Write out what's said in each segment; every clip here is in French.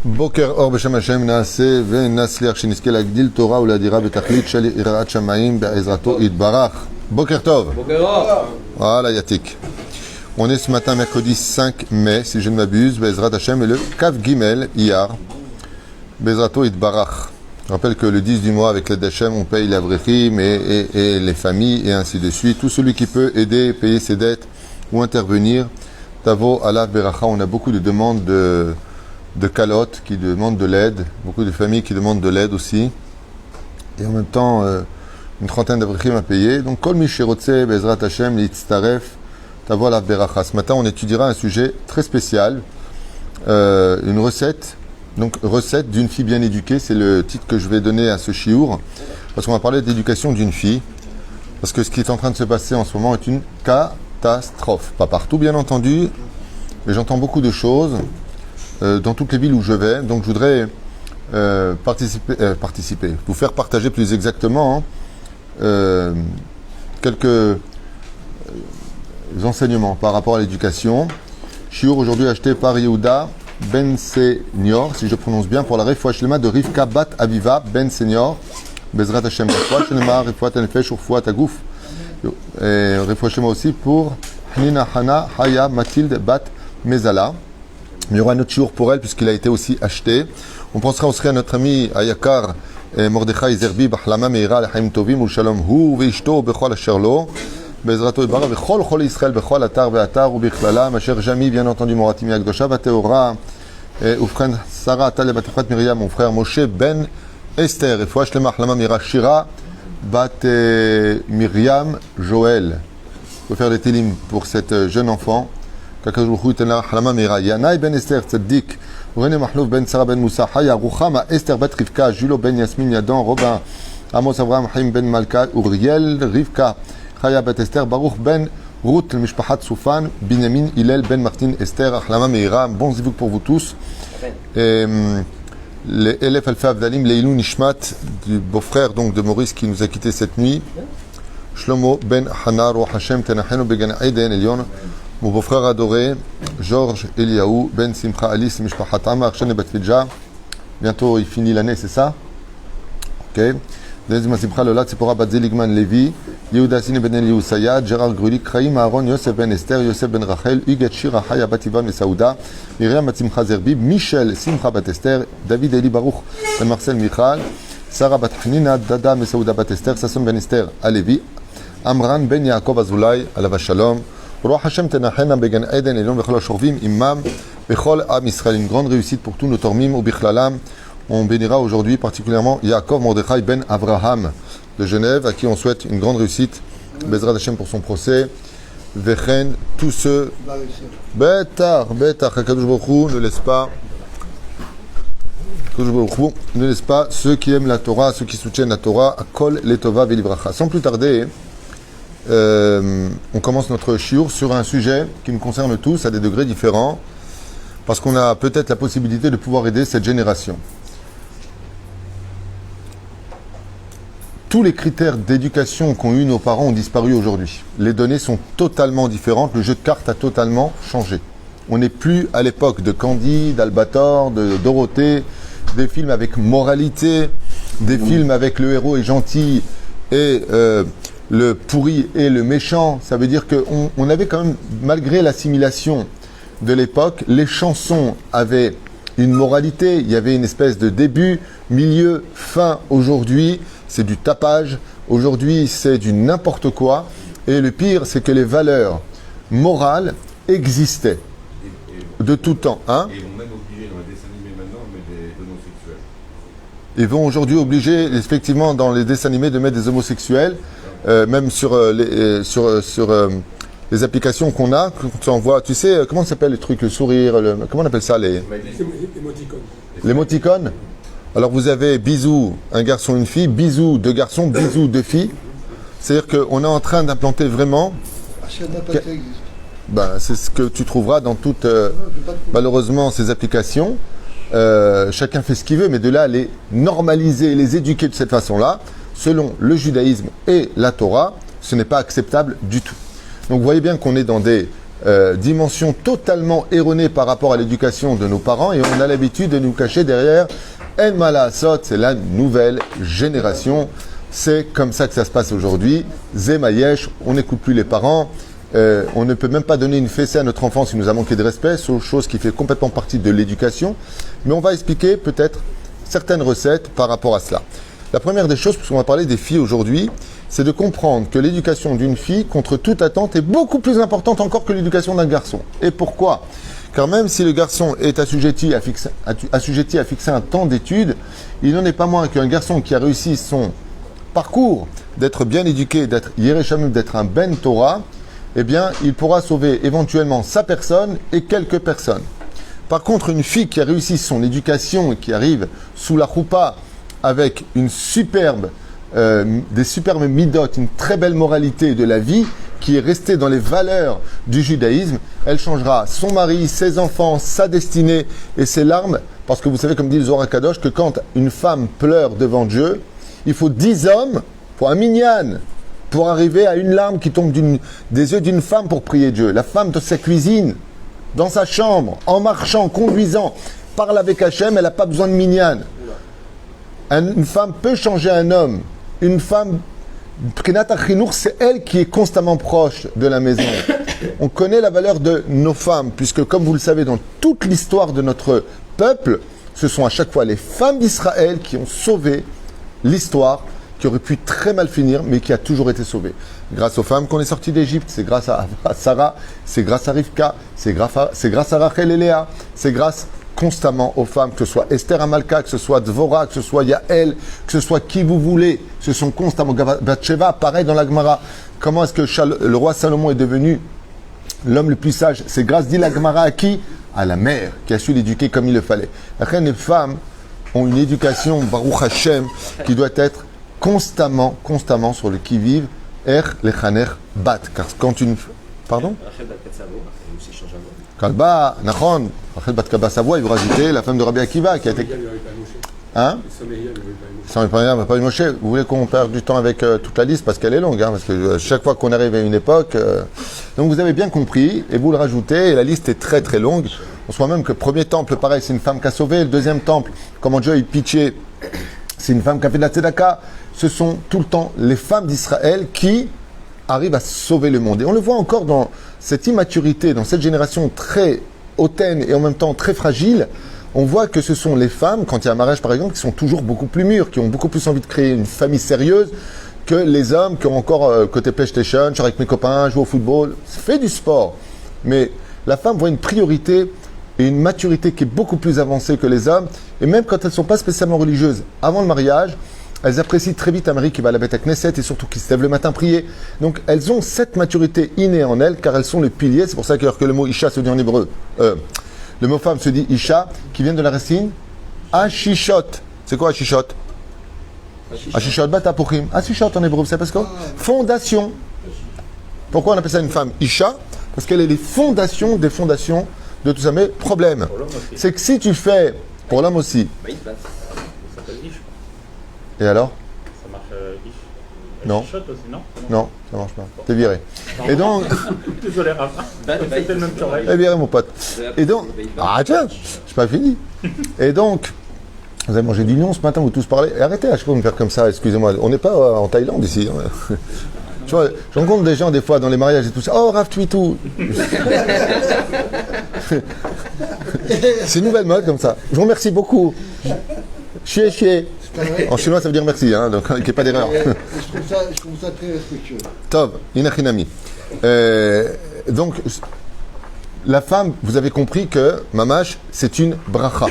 בוקר אור בשם השם נעשה ונצליח שנזכה להגדיל תורה ולהדירה בתכלית של יראת שמיים בעזרתו יתברך. בוקר טוב. בוקר אור. Voilà, Yatik. On est ce matin mercredi 5 mai, si je ne m'abuse, Bezrat Hashem et le Kav Gimel, Iyar, Bezrato Yitbarach. Je rappelle que le 10 du mois, avec l'aide d'Hachem, on paye les Avrechim et les familles et ainsi de suite. Tout celui qui peut aider, payer ses dettes ou intervenir, Tavo, Alav, Beracha, on a beaucoup de demandes de calottes qui demandent de l'aide, beaucoup de familles qui demandent de l'aide aussi. Et en même temps, une trentaine d'Avrechim à payer. Donc, Kol Mishirotse, Bezrat Hashem, Litztaref, Tavo, Alav, Beracha. Ce matin, on étudiera un sujet très spécial, une recette. Donc, recette d'une fille bien éduquée, c'est le titre que je vais donner à ce chiour, parce qu'on va parler d'éducation d'une fille, parce que ce qui est en train de se passer en ce moment est une catastrophe. Pas partout, bien entendu, mais j'entends beaucoup de choses dans toutes les villes où je vais. Donc, je voudrais participer, vous faire partager plus exactement quelques enseignements par rapport à l'éducation. Chiour aujourd'hui acheté par Yehuda Ben Senior, si je prononce bien, pour la Refoua Shlema de Rivka Bat Aviva Ben Senior, Bezrat Hashem, Refoua Shlema, Refoua Tenefesh, Refoua Tagouf, et Refoua Shlema aussi pour Hnina Hana Haya Mathilde Bat Mezala. Il y aura un autre jour pour elle puisqu'il a été aussi acheté. On pensera aussi à notre ami Ayakar Mordechai Zerbi Bahlama Meira Lechaim Tovim Ulshalom Hu Veishto Bechol Asherlo Bezrato Yitbarach Bechol Chol Israël Bechol Atar Ve'atar Ubichlala Ma chère Jami, bien entendu Moratimi Akdosha Bateora Ufren Sarah Atal Batefrat Miriam, mon frère Moshe Ben Esther et Fouach Lema Hlama Mira Shira Bat Miriam Joël. Il faut faire des télim pour cette jeune enfant. Kakajouchou Tenla Hlama Mira Yanaï Ben Esther Tzaddik René Mahlouf Ben Sarah Ben Moussa Haya Rouchama Esther Bat Rivka Julo Ben Yasmin Yadan Robin Amos Avraham Haim Ben Malka Uriel Rivka Chaya Bat Esther Baruch Ben Ruth Mishpachat Soufan Binyamin Hillel Ben Martin Esther Achlama Meira. Bon zivouk pour vous tous. Les Elef Alfa Avdalim Leilou Nishmat du beau-frère donc de Maurice qui nous a quitté cette nuit. Shlomo Ben Hana Roh Hashem Tenachenu Began Eden Elion. Mon beau-frère adoré Georges Eliaou Ben Simcha Alice Mishpachat Amar Shane Batfidja. Bientôt il finit l'année, c'est ça? Ok. Deuxième Simcha Lola Tzipora Bat Zeligman Levi. Yehuda Sine Ben Eliou Sayad, Gérard Grulik, Chaim Aaron, Yosef Ben Esther, Yosef Ben Rachel, Huguet Shira, Haya Bat Ivan et Saouda, Myriam Bat Simcha Zerbib, Michel Simcha Bat Esther, David Eli Baruch Ben Marcel Michal, Sarah Bat Hanina, Dada Ben Saouda Bat Esther, Sasson Ben Esther Alevi, Amran Ben Yaakov Azulay, Alava Shalom, Roi Hashem Tenachena Began Eden, Elon Bechol Shorvim, Imam, Bechol Am Israël. Une grande réussite pour tous nos tormim ou Bichlalam. On bénira aujourd'hui particulièrement Yaakov Mordechai Ben Avraham de Genève, à qui on souhaite une grande réussite. Bezrat Hashem pour son procès. Vechen, tous ceux. Betar, Hakadosh Baruch Hu ne laisse pas. Ne laisse pas ceux qui aiment la Torah, ceux qui soutiennent la Torah, à Kol Letova Velibracha. Sans plus tarder, on commence notre shiur sur un sujet qui nous concerne tous à des degrés différents, parce qu'on a peut-être la possibilité de pouvoir aider cette génération. Tous les critères d'éducation qu'ont eu nos parents ont disparu aujourd'hui. Les données sont totalement différentes, le jeu de cartes a totalement changé. On n'est plus à l'époque de Candy, d'Albator, de Dorothée, des films avec moralité, des films avec le héros est gentil et le pourri et le méchant. Ça veut dire qu'on avait quand même, malgré l'assimilation de l'époque, les chansons avaient une moralité, il y avait une espèce de début, milieu, fin. Aujourd'hui, c'est du tapage. Aujourd'hui, c'est du n'importe quoi. Et le pire, c'est que les valeurs morales existaient de tout temps. Hein? Et ils vont même obliger dans les dessins animés maintenant de mettre des homosexuels. Ils vont aujourd'hui obliger, effectivement, dans les dessins animés de mettre des homosexuels, même sur les applications qu'on a, quand on voit, tu sais, comment ça s'appelle le truc, le sourire, comment on appelle ça, les émoticônes. Alors vous avez bisous, un garçon, une fille, bisous, deux garçons, bisous, deux filles. C'est-à-dire qu'on est en train d'implanter vraiment Hachem n'a pas Que- que ça existe. C'est ce que tu trouveras dans toutes, Non, j'ai pas de malheureusement, ces applications. Chacun fait ce qu'il veut, mais de là à les normaliser, les éduquer de cette façon-là, selon le judaïsme et la Torah, ce n'est pas acceptable du tout. Donc vous voyez bien qu'on est dans des dimensions totalement erronées par rapport à l'éducation de nos parents et on a l'habitude de nous cacher derrière El Malasot, c'est la nouvelle génération. C'est comme ça que ça se passe aujourd'hui. Zemayesh, on n'écoute plus les parents. On ne peut même pas donner une fessée à notre enfant s'il nous a manqué de respect, chose qui fait complètement partie de l'éducation. Mais on va expliquer peut-être certaines recettes par rapport à cela. La première des choses, puisqu'on va parler des filles aujourd'hui, c'est de comprendre que l'éducation d'une fille, contre toute attente, est beaucoup plus importante encore que l'éducation d'un garçon. Et pourquoi ? Car même si le garçon est assujetti à fixer un temps d'études, il n'en est pas moins qu'un garçon qui a réussi son parcours d'être bien éduqué, d'être Yerushalmi, d'être un Ben Torah, eh bien, il pourra sauver éventuellement sa personne et quelques personnes. Par contre, une fille qui a réussi son éducation et qui arrive sous la choupa avec des superbes midotes, une très belle moralité de la vie, qui est restée dans les valeurs du judaïsme, elle changera son mari, ses enfants, sa destinée et ses larmes, parce que vous savez, comme dit le Zohar Kadosh, que quand une femme pleure devant Dieu, il faut 10 hommes pour un minyan, pour arriver à une larme qui tombe des yeux d'une femme pour prier Dieu. La femme de sa cuisine, dans sa chambre, en marchant, conduisant, parle avec Hachem, elle n'a pas besoin de minyan. Une femme peut changer un homme. Une femme, c'est elle qui est constamment proche de la maison. On connaît la valeur de nos femmes, puisque comme vous le savez, dans toute l'histoire de notre peuple, ce sont à chaque fois les femmes d'Israël qui ont sauvé l'histoire, qui aurait pu très mal finir, mais qui a toujours été sauvée. Grâce aux femmes qu'on est sorti d'Égypte, c'est grâce à Sarah, c'est grâce à Rivka, c'est grâce à Rachel et Léa, c'est grâce constamment aux femmes, que ce soit Esther Amalka, que ce soit Dvorah, que ce soit Yael, que ce soit qui vous voulez, ce sont constamment Bathsheba, pareil dans la Gemara. Comment est-ce que le roi Salomon est devenu l'homme le plus sage? C'est grâce, dit la Gemara, à qui? À la mère, qui a su l'éduquer comme il le fallait. Après, les femmes ont une éducation, Baruch Hashem, qui doit être constamment sur le qui-vive, lechaner bat. Car quand une... Pardon? Kalba, Nachon, Rachel bat Kalba Savoie, il vous rajoutez la femme de Rabbi Akiva qui a été... Hein? Ça ne va pas Moshe. Vous voulez qu'on perde du temps avec toute la liste parce qu'elle est longue, hein, parce que chaque fois qu'on arrive à une époque... Donc vous avez bien compris, et vous le rajoutez, et la liste est très très longue. On se voit même que le premier temple, pareil, c'est une femme qui a sauvé. Le deuxième temple, comment Dieu il pitché, c'est une femme qui a fait de la tzedaka. Ce sont tout le temps les femmes d'Israël qui arrivent à sauver le monde. Et on le voit encore dans cette immaturité, dans cette génération très hautaine et en même temps très fragile. On voit que ce sont les femmes, quand il y a un mariage par exemple, qui sont toujours beaucoup plus mûres, qui ont beaucoup plus envie de créer une famille sérieuse que les hommes qui ont encore côté PlayStation, je suis avec mes copains, joue au football, fait du sport. Mais la femme voit une priorité et une maturité qui est beaucoup plus avancée que les hommes. Et même quand elles ne sont pas spécialement religieuses, avant le mariage, elles apprécient très vite un mari qui va à la bête à Knesset et surtout qui se lève le matin prier. Donc elles ont cette maturité innée en elles car elles sont les piliers. C'est pour ça que le mot Isha se dit en hébreu. Le mot femme se dit Isha qui vient de la racine Ashishot. C'est quoi Ashishot? Ashishot batapuchim. Ashishot en hébreu, c'est parce que fondation. Pourquoi on appelle ça une femme Isha? Parce qu'elle est les fondations des fondations de tout ça. Mais problème, c'est que si tu fais, pour l'homme aussi. Et alors? Ça marche Non. Aussi, non, non, ça marche pas. T'es viré. Et donc... Désolé, Rafa. C'était le même travail. T'es viré, mon pote. Et donc... Ah, tiens, j'ai pas fini. Et donc... Vous avez mangé du lion ce matin, vous tous parlez. Et arrêtez à chaque fois de me faire comme ça, excusez-moi. On n'est pas en Thaïlande ici. Hein. Tu vois, je rencontre des gens des fois dans les mariages et tout ça. Oh, Rav Twitou. C'est une nouvelle mode comme ça. Je vous remercie beaucoup. Chier. En chinois, ça veut dire merci, hein, donc qu'il n'y ait pas d'erreur. Je trouve ça très respectueux. Tov, inachinami. Donc, la femme, vous avez compris que Mamash, c'est une bracha.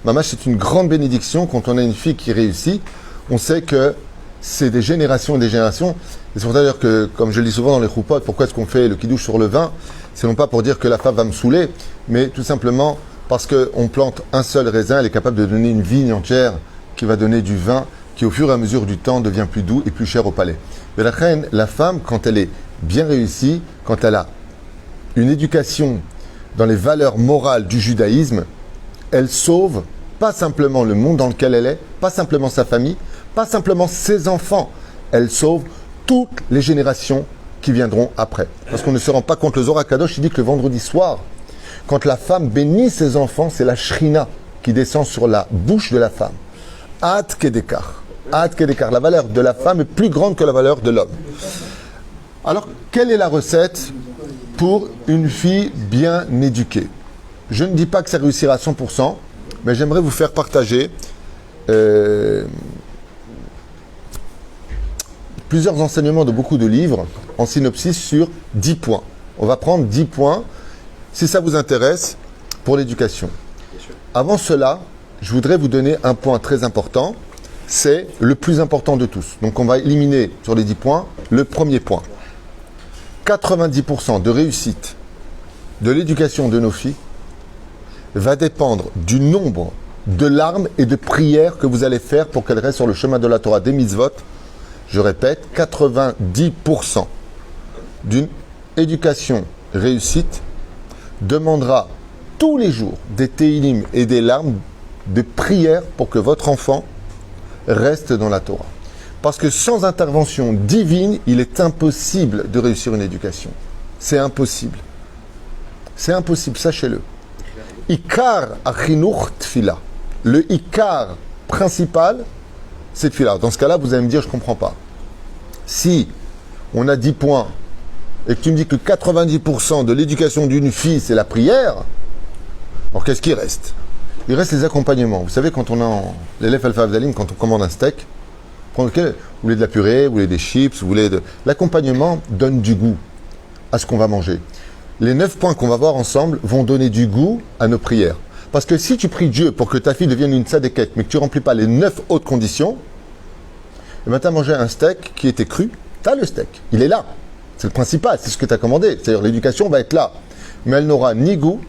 Mamash, c'est une grande bénédiction. Quand on a une fille qui réussit, on sait que c'est des générations et des générations. Et c'est pour ça d'ailleurs que, comme je le dis souvent dans les choupotes, pourquoi est-ce qu'on fait le kidouche sur le vin? C'est non pas pour dire que la femme va me saouler, mais tout simplement parce qu'on plante un seul raisin, elle est capable de donner une vigne entière qui va donner du vin qui au fur et à mesure du temps devient plus doux et plus cher au palais. Mais la reine, la femme, quand elle est bien réussie, quand elle a une éducation dans les valeurs morales du judaïsme, elle sauve pas simplement le monde dans lequel elle est, pas simplement sa famille, pas simplement ses enfants, elle sauve toutes les générations qui viendront après. Parce qu'on ne se rend pas compte, le Zohar Kadosh, il dit que le vendredi soir, quand la femme bénit ses enfants, c'est la shrina qui descend sur la bouche de la femme. Ad kedekar. Ad kedekar. La valeur de la femme est plus grande que la valeur de l'homme. Alors, quelle est la recette pour une fille bien éduquée? Je ne dis pas que ça réussira à 100%, mais j'aimerais vous faire partager plusieurs enseignements de beaucoup de livres en synopsis sur 10 points. On va prendre 10 points, si ça vous intéresse, pour l'éducation. Avant cela, je voudrais vous donner un point très important. C'est le plus important de tous. Donc on va éliminer sur les 10 points le premier point. 90% de réussite de l'éducation de nos filles va dépendre du nombre de larmes et de prières que vous allez faire pour qu'elles restent sur le chemin de la Torah des mitzvot. Je répète, 90% d'une éducation réussite demandera tous les jours des téhilim et des larmes de prières pour que votre enfant reste dans la Torah. Parce que sans intervention divine, il est impossible de réussir une éducation. C'est impossible. C'est impossible, sachez-le. Ikar achinur tfila. Le ikar principal, c'est tfila. Dans ce cas-là, vous allez me dire, je ne comprends pas. Si on a 10 points et que tu me dis que 90% de l'éducation d'une fille, c'est la prière, alors qu'est-ce qui reste? Il reste les accompagnements. Vous savez, quand on a l'élève alpha avdalim, quand on commande un steak, vous voulez de la purée, vous voulez des chips, vous voulez de... L'accompagnement donne du goût à ce qu'on va manger. Les 9 points qu'on va voir ensemble vont donner du goût à nos prières. Parce que si tu pries Dieu pour que ta fille devienne une tzadékette, mais que tu ne remplis pas les 9 autres conditions, et bien tu as mangé un steak qui était cru, tu as le steak, il est là. C'est le principal, c'est ce que tu as commandé. C'est-à-dire l'éducation va être là. Mais elle n'aura ni goût,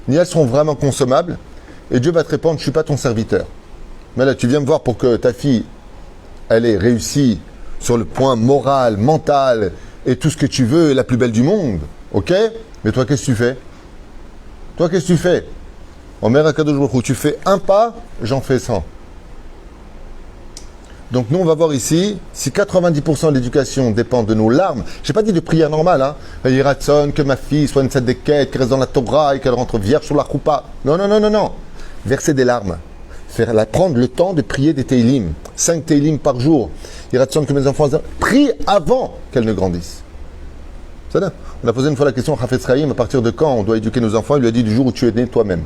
ni elles seront vraiment consommables, et Dieu va te répondre, je ne suis pas ton serviteur. Mais là, tu viens me voir pour que ta fille, elle ait réussi sur le point moral, mental, et tout ce que tu veux, la plus belle du monde. Ok? Mais toi, qu'est-ce que tu fais? Toi, qu'est-ce que tu fais? Omer Akadosh Baruch Hu, tu fais un pas, j'en fais 100. Donc nous, on va voir ici, si 90% de l'éducation dépend de nos larmes, je n'ai pas dit de prière normale, hein. Yiratson, que ma fille soit une tzadékette, qu'elle reste dans la Torah et qu'elle rentre vierge sur la choupa. Non, non, non, non, non. Verser des larmes. Prendre le temps de prier des téhilim. 5 téhilim par jour. Yiratson, que mes enfants prient avant qu'elles ne grandissent. C'est ça. On a posé une fois la question à Hafetz Chaim, à partir de quand on doit éduquer nos enfants? Il lui a dit du jour où tu es né toi-même.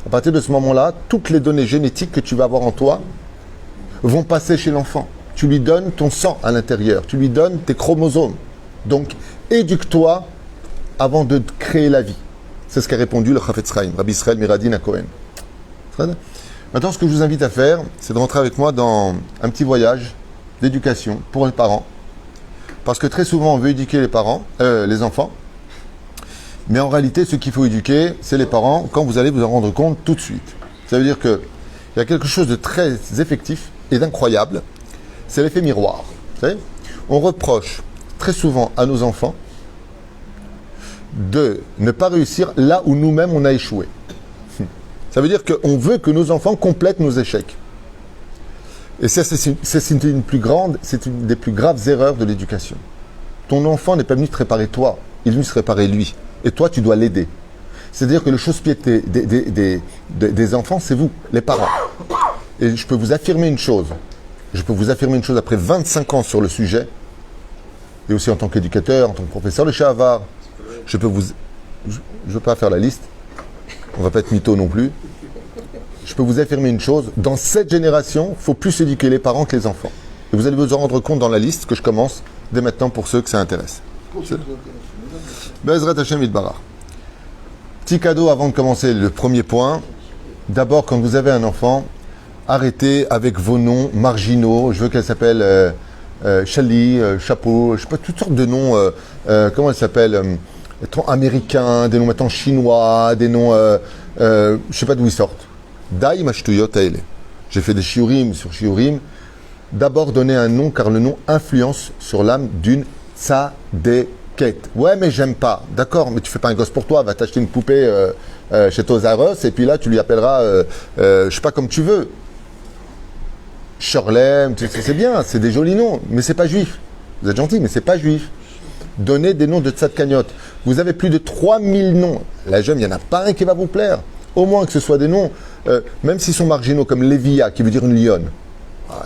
À partir de ce moment-là, toutes les données génétiques que tu vas avoir en toi vont passer chez l'enfant. Tu lui donnes ton sang à l'intérieur, tu lui donnes tes chromosomes. Donc, éduque-toi avant de créer la vie. C'est ce qu'a répondu le Hafetz Chaim, Rabbi Israël Miradin à Cohen. Maintenant, ce que je vous invite à faire, c'est de rentrer avec moi dans un petit voyage d'éducation pour les parents. Parce que très souvent, on veut éduquer les enfants. Mais en réalité, ce qu'il faut éduquer, c'est les parents, quand vous allez vous en rendre compte tout de suite. Ça veut dire qu'il y a quelque chose de très effectif et d'incroyable. C'est l'effet miroir. Vous savez, on reproche très souvent à nos enfants de ne pas réussir là où nous-mêmes on a échoué. Ça veut dire qu'on veut que nos enfants complètent nos échecs. Et ça, c'est une des plus graves erreurs de l'éducation. Ton enfant n'est pas venu te réparer toi, il est venu se réparer lui. Et toi, tu dois l'aider. C'est-à-dire que le chausse-pied des enfants, c'est vous, les parents. Et je peux vous affirmer une chose. Après 25 ans sur le sujet, et aussi en tant qu'éducateur, en tant que professeur de Shahavar, je ne veux pas faire la liste, on ne va pas être mytho non plus. Je peux vous affirmer une chose, dans cette génération, il faut plus éduquer les parents que les enfants. Et vous allez vous en rendre compte dans la liste que je commence dès maintenant pour ceux que ça intéresse. Bezrat Hashem Yitbarach. Petit cadeau avant de commencer le premier point. D'abord, quand vous avez un enfant, arrêtez avec vos noms marginaux. Je veux qu'elle s'appelle Chali, Chapeau, je sais pas, toutes sortes de noms. Comment elle s'appelle américains, des noms maintenant chinois, des noms, je sais pas d'où ils sortent. Dai mashtuyot aele. J'ai fait des shiurim sur shiurim. D'abord donner un nom car le nom influence sur l'âme d'une tzadeket. Ouais, mais j'aime pas. D'accord, mais tu fais pas un gosse pour toi. Va t'acheter une poupée chez Toys R Us et puis là, tu lui appelleras, je sais pas, comme tu veux. Shirley, c'est bien, c'est des jolis noms, mais c'est pas juif. Vous êtes gentil, mais c'est pas juif. Donnez des noms de tzadkaniot. Vous avez plus de 3000 noms. La jeune, il n'y en a pas un qui va vous plaire. Au moins que ce soit des noms, même s'ils sont marginaux, comme Lévia, qui veut dire une lionne.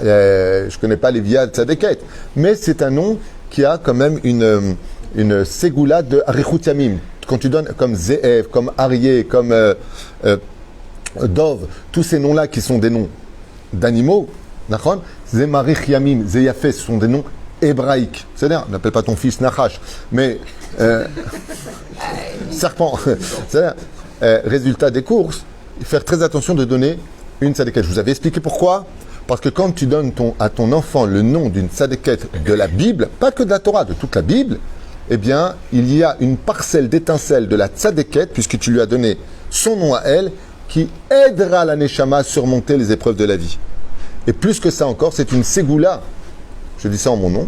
Je ne connais pas Lévia Tzadeket, mais c'est un nom qui a quand même une ségoula de Arichut Yamim. Quand tu donnes comme Ze'ev, comme Aryeh, comme Dov, tous ces noms-là qui sont des noms d'animaux, Zemarich Yamim, Zeyafé, ce sont des noms hébraïques. C'est-à-dire, n'appelle pas ton fils Nachash, mais serpent. C'est-à-dire, résultat des courses, faire très attention de donner une tzadeket. Je vous avais expliqué pourquoi. Parce que quand tu donnes à ton enfant le nom d'une tzadeket de la Bible, pas que de la Torah, de toute la Bible, eh bien, il y a une parcelle d'étincelle de la tzadeket, puisque tu lui as donné son nom à elle, qui aidera la neshama à surmonter les épreuves de la vie. Et plus que ça encore, c'est une ségoula, je dis ça en mon nom,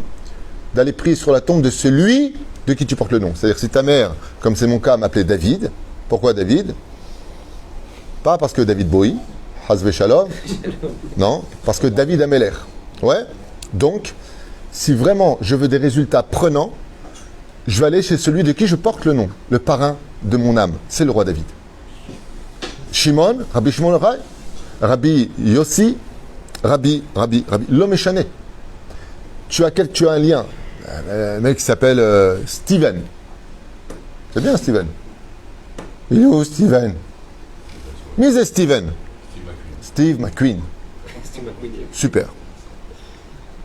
d'aller prier sur la tombe de celui de qui tu portes le nom. C'est-à-dire si ta mère, comme c'est mon cas, m'appelait David, pourquoi David? Pas parce que David Bowie, Hazve Shalom, non, parce que David Ameler. Ouais. Donc, si vraiment je veux des résultats prenants, je vais aller chez celui de qui je porte le nom, le parrain de mon âme. C'est le roi David. Shimon, Rabbi Shimon Rai, Rabbi Yossi, Rabbi, l'homme échané. Tu as un lien. Un mec qui s'appelle Steven. C'est bien Steven. Il est où Steven? Mais c'est Steven. Steve McQueen. Super.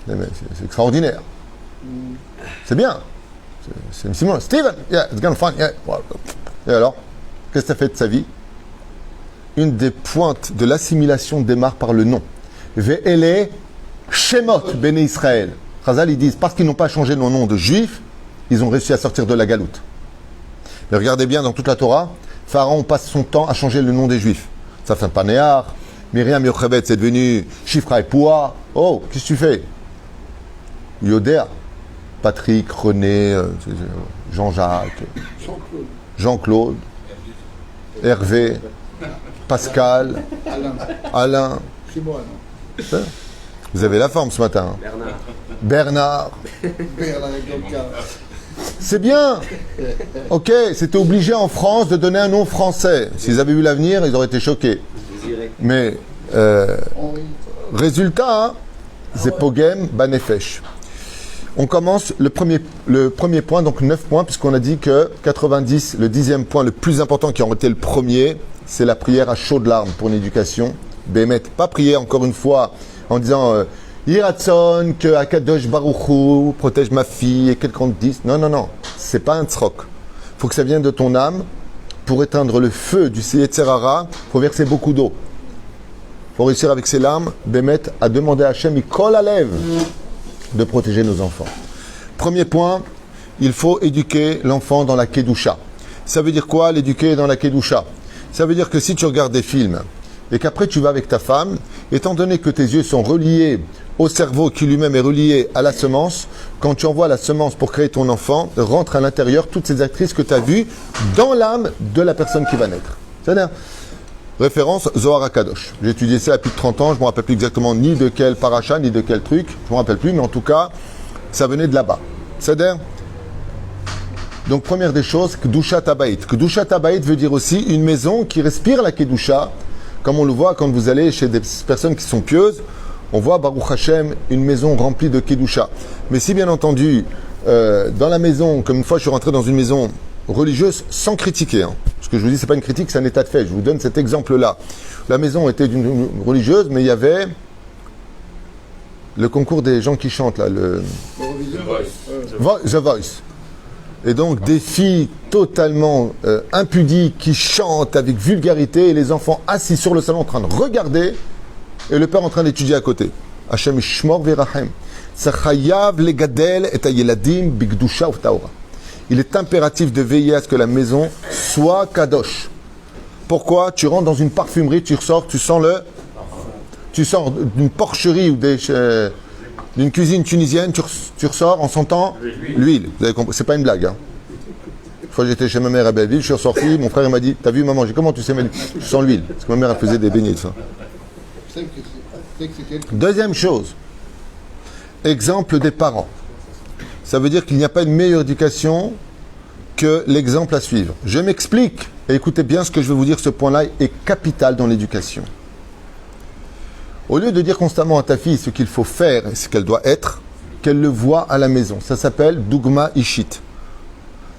C'est extraordinaire. C'est bien. C'est Simon. Steven, yeah, it's gonna fun. Yeah. Et alors, qu'est-ce que ça fait de sa vie? Une des pointes de l'assimilation démarre par le nom. Ve'ele Shemot Bene Israël. Chazal, ils disent, parce qu'ils n'ont pas changé nos noms de juifs, ils ont réussi à sortir de la galoute. Mais regardez bien, dans toute la Torah, Pharaon passe son temps à changer le nom des juifs. Ça fait un Panéar. Myriam Yochebed, c'est devenu Shifra et Poua. Oh, qu'est-ce que tu fais? Yodéa. Patrick, René, Jean-Jacques, Jean-Claude, Hervé, Pascal, Alain. C'est moi, non? Vous avez la forme ce matin. Bernard. C'est bien. Ok, c'était obligé en France de donner un nom français. S'ils avaient eu l'avenir, ils auraient été choqués. Mais, résultat, hein, Zepogem Banefesh. On commence le premier point, donc 9 points, puisqu'on a dit que 90, le 10e point, le plus important qui aurait été le premier, c'est la prière à chaudes larmes pour une éducation. Bémet, pas prier encore une fois en disant Yiratson, que Akadosh Baruchou protège ma fille et quelqu'un te dise. Non, c'est pas un tzrok. Il faut que ça vienne de ton âme. Pour éteindre le feu du Yetzerara, il faut verser beaucoup d'eau. Il faut réussir avec ses larmes, Bémet, à demander à Hachem, il colle à lèvres, de protéger nos enfants. Premier point, il faut éduquer l'enfant dans la Kedusha. Ça veut dire quoi, l'éduquer dans la Kedusha? Ça veut dire que si tu regardes des films et qu'après tu vas avec ta femme, étant donné que tes yeux sont reliés au cerveau qui lui-même est relié à la semence, quand tu envoies la semence pour créer ton enfant, rentre à l'intérieur toutes ces actrices que tu as vues dans l'âme de la personne qui va naître. C'est-à-dire, référence Zohar HaKadosh. J'ai étudié ça il y a plus de 30 ans, je ne me rappelle plus exactement ni de quel paracha, ni de quel truc, je ne me rappelle plus, mais en tout cas, ça venait de là-bas. C'est-à-dire, donc première des choses, Kedusha Tabaït. Kedusha Tabaït veut dire aussi une maison qui respire la Kedusha, comme on le voit quand vous allez chez des personnes qui sont pieuses, on voit Baruch Hashem, une maison remplie de Kedusha. Mais si bien entendu, dans la maison, comme une fois je suis rentré dans une maison religieuse, sans critiquer, hein. Ce que je vous dis, c'est pas une critique, c'est un état de fait. Je vous donne cet exemple-là. La maison était d'une religieuse, mais il y avait le concours des gens qui chantent, là, The Voice. Et donc des filles totalement impudiques qui chantent avec vulgarité et les enfants assis sur le salon en train de regarder et le père en train d'étudier à côté. Hashem Shmor Verahem. Sachayav legadel et ayeladim bigdusha uftaora. Il est impératif de veiller à ce que la maison soit kadosh. Pourquoi? Tu rentres dans une parfumerie, tu ressors, tu sors d'une porcherie ou des d'une cuisine tunisienne, tu ressors en sentant l'huile. Vous avez compris? C'est pas une blague. Hein. Une fois j'étais chez ma mère à Belleville, je suis ressorti, mon frère il m'a dit, t'as vu maman, j'ai comment tu sais, je sens l'huile. Parce que ma mère elle faisait des beignets de ça. Deuxième chose, exemple des parents. Ça veut dire qu'il n'y a pas une meilleure éducation que l'exemple à suivre. Je m'explique, et écoutez bien ce que je vais vous dire, ce point-là est capital dans l'éducation. Au lieu de dire constamment à ta fille ce qu'il faut faire et ce qu'elle doit être, qu'elle le voit à la maison. Ça s'appelle Dougma Ishit.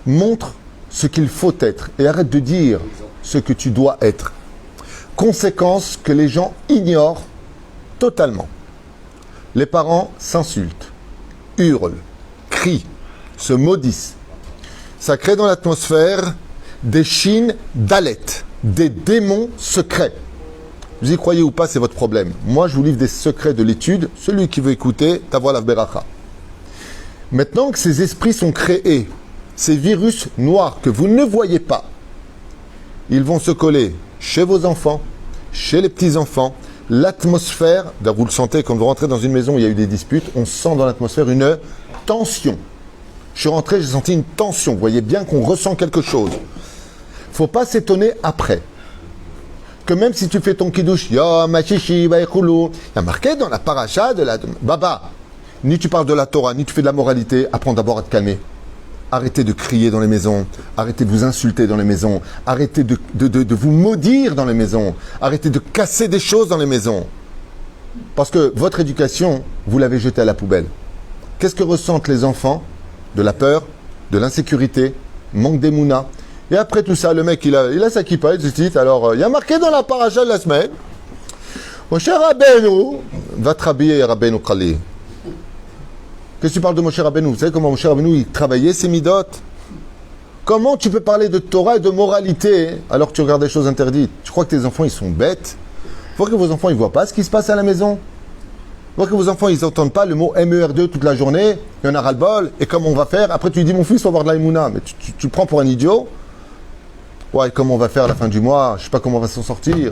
Montre ce qu'il faut être et arrête de dire ce que tu dois être. Conséquence que les gens ignorent totalement. Les parents s'insultent, hurlent, crient, se maudissent. Ça crée dans l'atmosphère des chines d'Alet, des démons secrets. Vous y croyez ou pas, c'est votre problème. Moi, je vous livre des secrets de l'étude. Celui qui veut écouter, t'avoir la beracha. Maintenant que ces esprits sont créés, ces virus noirs que vous ne voyez pas, ils vont se coller chez vos enfants, chez les petits-enfants. L'atmosphère, vous le sentez quand vous rentrez dans une maison où il y a eu des disputes, on sent dans l'atmosphère une tension. Je suis rentré, j'ai senti une tension. Vous voyez bien qu'on ressent quelque chose. Il ne faut pas s'étonner après. Que même si tu fais ton kiddush, Yo, machichi, baïkoulou, il y a marqué dans la paracha de la Baba, ni tu parles de la Torah, ni tu fais de la moralité, apprends d'abord à te calmer. Arrêtez de crier dans les maisons, arrêtez de vous insulter dans les maisons, arrêtez de vous maudire dans les maisons, arrêtez de casser des choses dans les maisons. Parce que votre éducation, vous l'avez jetée à la poubelle. Qu'est-ce que ressentent les enfants? De la peur, de l'insécurité, manque d'émouna. Et après tout ça, le mec, il a sa kippa, il se dit, alors, il y a marqué dans la paracha de la semaine, Moshe Rabbeinu, va te rhabiller Rabbeinu Kali. Qu'est-ce que tu parles de Moshe Rabbeinu? Vous savez comment Moshe Rabbeinu, il travaillait ses midotes? Comment tu peux parler de Torah et de moralité alors que tu regardes des choses interdites? Tu crois que tes enfants, ils sont bêtes? Il faut que vos enfants, ils ne voient pas ce qui se passe à la maison. Il faut que vos enfants, ils n'entendent pas le mot MER2 toute la journée, il y en a ras-le-bol, et comment on va faire? Après, tu lui dis, mon fils, il faut avoir de la émouna. Mais tu le prends pour un idiot. Ouais, comment on va faire à la fin du mois? Je ne sais pas comment on va s'en sortir.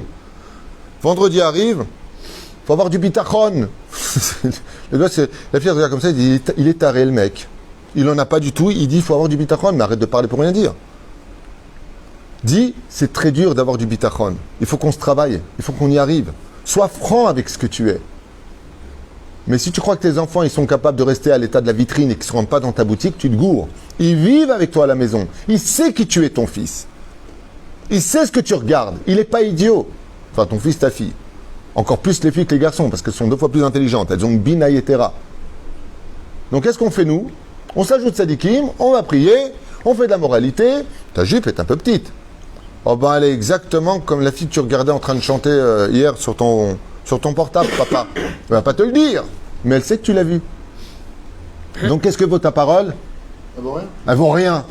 Vendredi arrive, il faut avoir du bitachon. Le gars, la fille regarde comme ça, il dit, il est taré, le mec. Il n'en a pas du tout, il dit, il faut avoir du bitachon, mais arrête de parler pour rien dire. Dis, c'est très dur d'avoir du bitachon. Il faut qu'on se travaille, il faut qu'on y arrive. Sois franc avec ce que tu es. Mais si tu crois que tes enfants, ils sont capables de rester à l'état de la vitrine et qu'ils ne se rendent pas dans ta boutique, tu te gourres. Ils vivent avec toi à la maison. Il sait qui tu es, ton fils. Il sait ce que tu regardes. Il n'est pas idiot. Enfin, ton fils, ta fille. Encore plus les filles que les garçons, parce qu'elles sont 2 fois plus intelligentes. Elles ont une bina yetera. Donc, qu'est-ce qu'on fait, nous? On s'ajoute sadikim, on va prier, on fait de la moralité. Ta jupe est un peu petite. Oh ben, elle est exactement comme la fille que tu regardais en train de chanter hier sur ton portable, papa. Elle va pas te le dire, mais elle sait que tu l'as vu. Donc, qu'est-ce que vaut ta parole? Elle vaut rien. Elle vaut rien.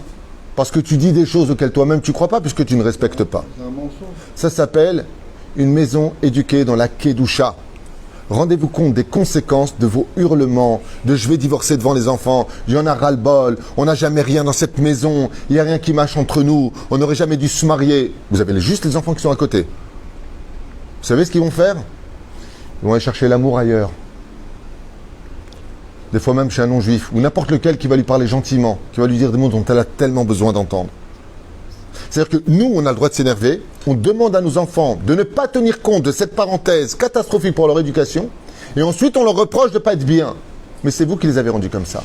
Parce que tu dis des choses auxquelles toi-même tu ne crois pas, puisque tu ne respectes pas. C'est un mensonge. Ça s'appelle une maison éduquée dans la Kedusha. Rendez-vous compte des conséquences de vos hurlements, de je vais divorcer devant les enfants, il y en a ras-le-bol, on n'a jamais rien dans cette maison, il n'y a rien qui marche entre nous, on n'aurait jamais dû se marier. Vous avez juste les enfants qui sont à côté. Vous savez ce qu'ils vont faire? Ils vont aller chercher l'amour ailleurs. Des fois même chez un non-juif, ou n'importe lequel qui va lui parler gentiment, qui va lui dire des mots dont elle a tellement besoin d'entendre. C'est-à-dire que nous, on a le droit de s'énerver, on demande à nos enfants de ne pas tenir compte de cette parenthèse catastrophique pour leur éducation, et ensuite on leur reproche de ne pas être bien. Mais c'est vous qui les avez rendus comme ça.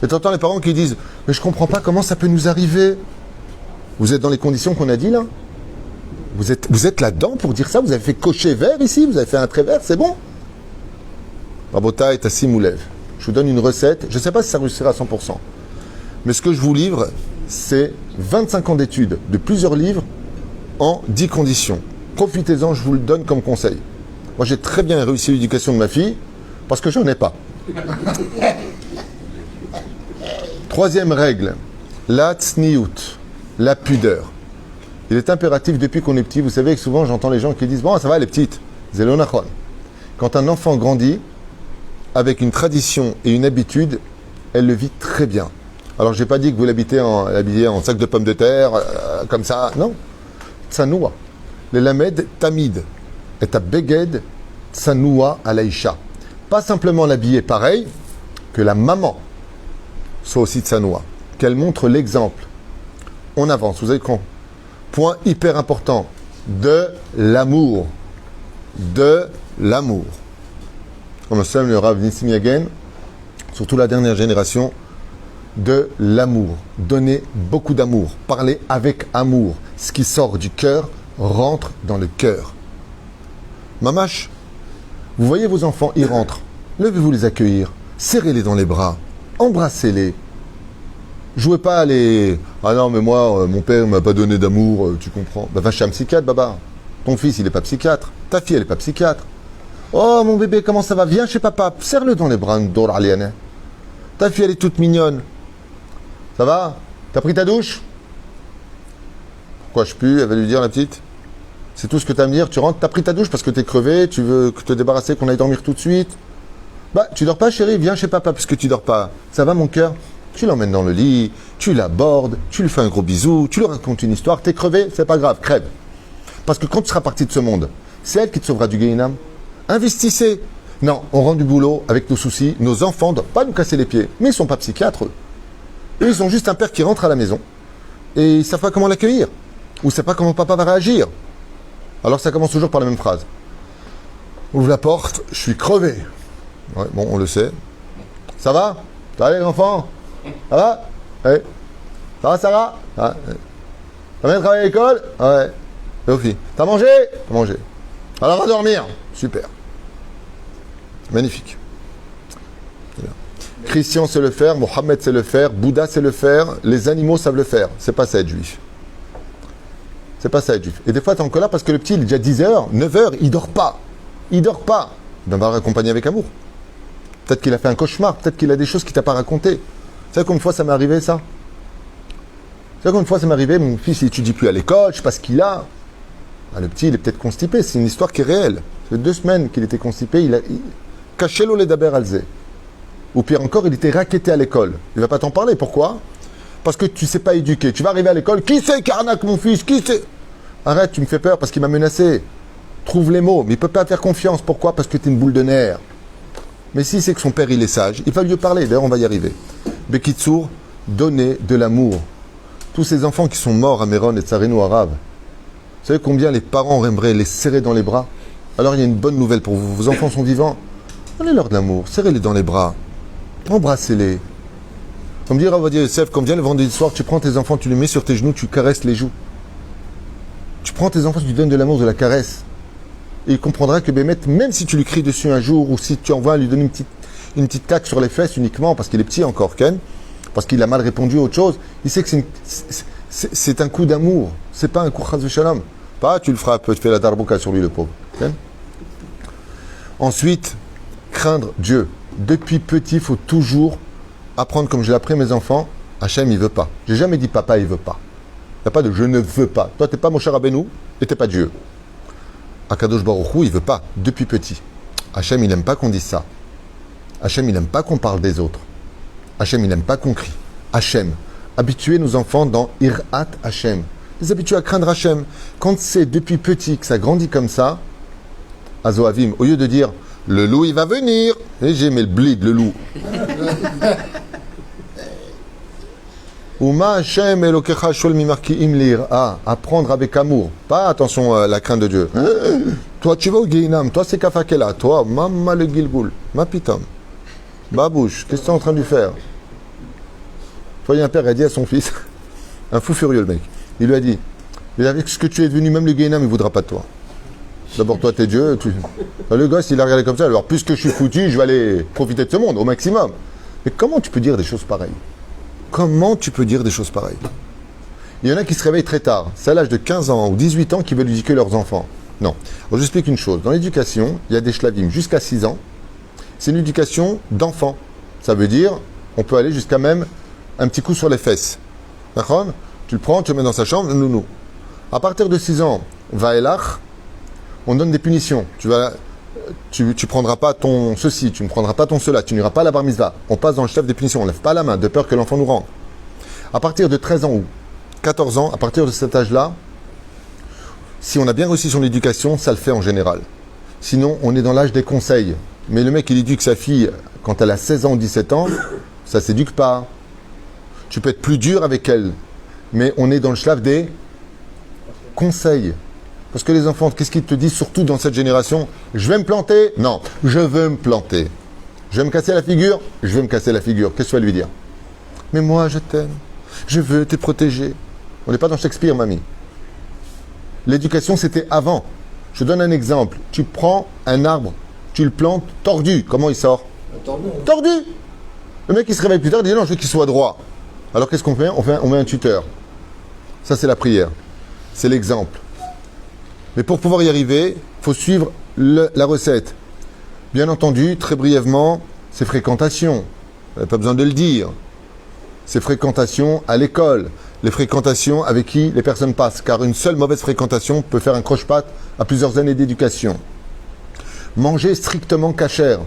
Et tu entends les parents qui disent « Mais je ne comprends pas comment ça peut nous arriver. » Vous êtes dans les conditions qu'on a dit là? Vous êtes là-dedans pour dire ça? Vous avez fait cocher vert ici? Vous avez fait un trait vert? C'est bon? Rabota et Tassim ou lève. Je vous donne une recette. Je ne sais pas si ça réussira à 100%. Mais ce que je vous livre, c'est 25 ans d'études de plusieurs livres en 10 conditions. Profitez-en, je vous le donne comme conseil. Moi, j'ai très bien réussi l'éducation de ma fille parce que je n'en ai pas. Troisième règle, la tsniout, la pudeur. Il est impératif depuis qu'on est petit. Vous savez que souvent, j'entends les gens qui disent « Bon, ça va, elle est petite. » Zélonachon. Quand un enfant grandit, avec une tradition et une habitude, elle le vit très bien. Alors, je n'ai pas dit que vous l'habillez en sac de pommes de terre, comme ça. Non. Tsanoua. Le lamed tamid. Et ta beged tsanoua à l'aïcha. Pas simplement l'habiller pareil, que la maman soit aussi tsanoua, qu'elle montre l'exemple. On avance, vous avez compris. Point hyper important, de l'amour. De l'amour. Comme le Rav Nissim Yagen, surtout la dernière génération, de l'amour. Donnez beaucoup d'amour. Parlez avec amour. Ce qui sort du cœur rentre dans le cœur. Mamash, vous voyez vos enfants, ils rentrent. Levez-vous les accueillir. Serrez-les dans les bras. Embrassez-les. Jouez pas à les... Ah non, mais moi, mon père m'a pas donné d'amour, tu comprends. Bah, va chez un psychiatre, baba. Ton fils, il est pas psychiatre. Ta fille, elle est pas psychiatre. Oh, mon bébé, comment ça va? Viens chez papa. Serre-le dans les bras, Ndor Aliane. Ta fille, elle est toute mignonne. Ça va? T'as pris ta douche? Pourquoi je pue? Elle va lui dire, la petite. C'est tout ce que t'as à me dire. Tu rentres, t'as pris ta douche parce que t'es crevé, tu veux te débarrasser, qu'on aille dormir tout de suite. Bah, tu dors pas, chérie? Viens chez papa puisque tu dors pas. Ça va, mon cœur? Tu l'emmènes dans le lit, tu l'abordes, tu lui fais un gros bisou, tu lui racontes une histoire. T'es crevé, c'est pas grave, crève. Parce que quand tu seras parti de ce monde, c'est elle qui te sauvera du Gehinam. Investissez. Non, on rend du boulot avec nos soucis. Nos enfants ne doivent pas nous casser les pieds. Mais ils ne sont pas psychiatres, eux. Eux, ils ont juste un père qui rentre à la maison et ils ne savent pas comment l'accueillir. Ou ne savent pas comment papa va réagir. Alors ça commence toujours par la même phrase. Ouvre la porte, je suis crevé. Ouais, bon, on le sait. Ça va? Ça va les enfants? Ça va? Ouais. Ça va, Sarah? Ah, ouais. T'as bien travaillé à l'école? Ouais. Sophie, t'as mangé? T'as mangé. Alors, va dormir. Super. Magnifique. Christian sait le faire, Mohammed sait le faire, Bouddha sait le faire, les animaux savent le faire. C'est pas ça être juif. C'est pas ça être juif. Et des fois, t'es en colère parce que le petit, il est déjà 10h, 9h, il dort pas. Il dort pas. Ben, va le raccompagner avec amour. Peut-être qu'il a fait un cauchemar, peut-être qu'il a des choses qu'il t'a pas racontées. Tu sais combien de fois ça m'est arrivé, ça? Tu sais combien de fois ça m'est arrivé, mon fils, il étudie plus à l'école, je sais pas ce qu'il a. Ah, le petit, il est peut-être constipé, c'est une histoire qui est réelle. Ça fait 2 semaines qu'il était constipé, il a caché l'eau les daber alzé. Ou pire encore, il était raquetté à l'école. Il va pas t'en parler, pourquoi? Parce que tu sais pas éduquer. Tu vas arriver à l'école, qui c'est qui arnaque mon fils? Qui c'est? Arrête, tu me fais peur parce qu'il m'a menacé. Trouve les mots, mais il peut pas faire confiance. Pourquoi? Parce que tu es une boule de nerfs. Mais si c'est que son père, il est sage, il va lui parler. D'ailleurs, on va y arriver. Bekitsour, donner de l'amour. Tous ces enfants qui sont morts à Méron et Tsarino arabe. Vous savez combien les parents aimeraient les serrer dans les bras? Alors il y a une bonne nouvelle pour vous. Vos enfants sont vivants. Donnez-leur de l'amour. Serrez-les dans les bras. Embrassez-les. On me dit, on va dire, Youssef, quand vient le vendredi soir, tu prends tes enfants, tu les mets sur tes genoux, tu caresses les joues. Tu prends tes enfants, tu lui donnes de l'amour, de la caresse. Et il comprendra que Bémet, même si tu lui cries dessus un jour, ou si tu envoies lui donner une petite claque sur les fesses uniquement, parce qu'il est petit encore, Ken, parce qu'il a mal répondu à autre chose, il sait que c'est un coup d'amour. C'est pas un coup chas shalom. Pas tu le frappes, tu fais la darbouka sur lui, le pauvre. Ken. Ensuite, craindre Dieu. Depuis petit, il faut toujours apprendre, comme je l'ai appris à mes enfants, Hachem, il veut pas. J'ai jamais dit papa, il veut pas. Il n'y a pas de je ne veux pas. Toi, tu n'es pas Moshe Rabbeinu et tu n'es pas Dieu. Akadosh Baruch Hu, il veut pas, depuis petit. Hachem, il n'aime pas qu'on dise ça. Hachem, il n'aime pas qu'on parle des autres. Hachem, il n'aime pas qu'on crie. Hachem, habituez nos enfants dans Irat Hachem. Les habituer à craindre Hachem. Quand c'est depuis petit que ça grandit comme ça, Azoavim, au lieu de dire le loup, il va venir. Et j'ai aimé le blid, le loup. Uma Hashem Elokecha Shol Mimarki Imlir. Ah, apprendre avec amour. Pas attention à la crainte de Dieu. Toi, tu vas au Gehinam. Toi, c'est Kafakela. Toi, Mama le Gilgoul. Ma pitom. Babouche, qu'est-ce que tu es en train de lui faire? Voyez, un père a dit à son fils, un fou furieux, le mec. Il lui a dit, avec ce que tu es devenu, même le Gehinam, il ne voudra pas de toi. D'abord, toi, t'es Dieu. Le gosse, il a regardé comme ça. Alors, puisque je suis foutu, je vais aller profiter de ce monde au maximum. Mais comment tu peux dire des choses pareilles? Comment tu peux dire des choses pareilles? Il y en a qui se réveillent très tard. C'est à l'âge de 15 ans ou 18 ans qui veulent éduquer leurs enfants. Non. Alors, j'explique une chose. Dans l'éducation, il y a des shlavim jusqu'à 6 ans. C'est une éducation d'enfant. Ça veut dire, on peut aller jusqu'à même un petit coup sur les fesses. D'accord? Tu le prends, tu le mets dans sa chambre, nounou. À partir de 6 ans, vaelach, on donne des punitions. Tu prendras pas ton ceci, tu ne prendras pas ton cela, tu n'iras pas à la bar mitzvah. On passe dans le chef des punitions, on ne lève pas la main, de peur que l'enfant nous rende. À partir de 13 ans ou 14 ans, à partir de cet âge-là, si on a bien réussi son éducation, ça le fait en général. Sinon, on est dans l'âge des conseils. Mais le mec, il éduque sa fille quand elle a 16 ans ou 17 ans, ça s'éduque pas. Tu peux être plus dur avec elle. Mais on est dans le schlaf des conseils. Parce que les enfants, qu'est-ce qu'ils te disent, surtout dans cette génération? Je vais me planter? Non, je veux me planter. Je vais me casser la figure? Je vais me casser la figure. Qu'est-ce que tu vas lui dire? Mais moi, je t'aime. Je veux te protéger. On n'est pas dans Shakespeare, mamie. L'éducation, c'était avant. Je te donne un exemple. Tu prends un arbre, tu le plantes tordu. Comment il sort? Tordu. Le mec, il se réveille plus tard, il dit non, je veux qu'il soit droit. Alors, qu'est-ce qu'on fait? On met un tuteur. Ça, c'est la prière. C'est l'exemple. Mais pour pouvoir y arriver, il faut suivre la recette. Bien entendu, très brièvement, c'est fréquentation. Vous n'avez pas besoin de le dire. C'est fréquentation à l'école. Les fréquentations avec qui les personnes passent. Car une seule mauvaise fréquentation peut faire un croche-patte à plusieurs années d'éducation. Manger strictement kasher.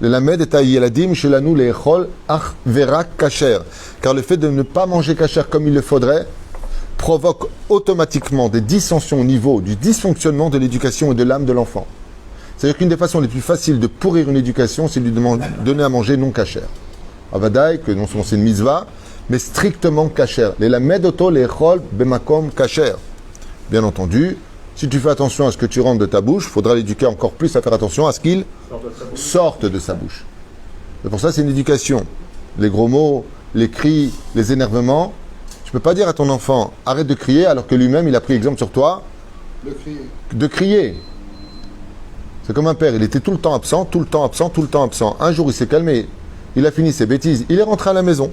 Le lamed est aïeladim shelanu le'echol ach verak kasher. Car le fait de ne pas manger kasher comme il le faudrait provoque automatiquement des dissensions au niveau du dysfonctionnement de l'éducation et de l'âme de l'enfant. C'est-à-dire qu'une des façons les plus faciles de pourrir une éducation, c'est de lui donner à manger non kasher. Avadaï, que non seulement c'est une mitzvah, mais strictement kasher. Les lamed oto le'echol bemakom kasher. Bien entendu, si tu fais attention à ce que tu rentres de ta bouche, il faudra l'éduquer encore plus à faire attention à ce qu'il sorte de sa bouche. Et pour ça, c'est une éducation. Les gros mots, les cris, les énervements. Tu ne peux pas dire à ton enfant, arrête de crier, alors que lui-même, il a pris exemple sur toi de crier. C'est comme un père, il était tout le temps absent, tout le temps absent, tout le temps absent. Un jour, il s'est calmé, il a fini ses bêtises, il est rentré à la maison.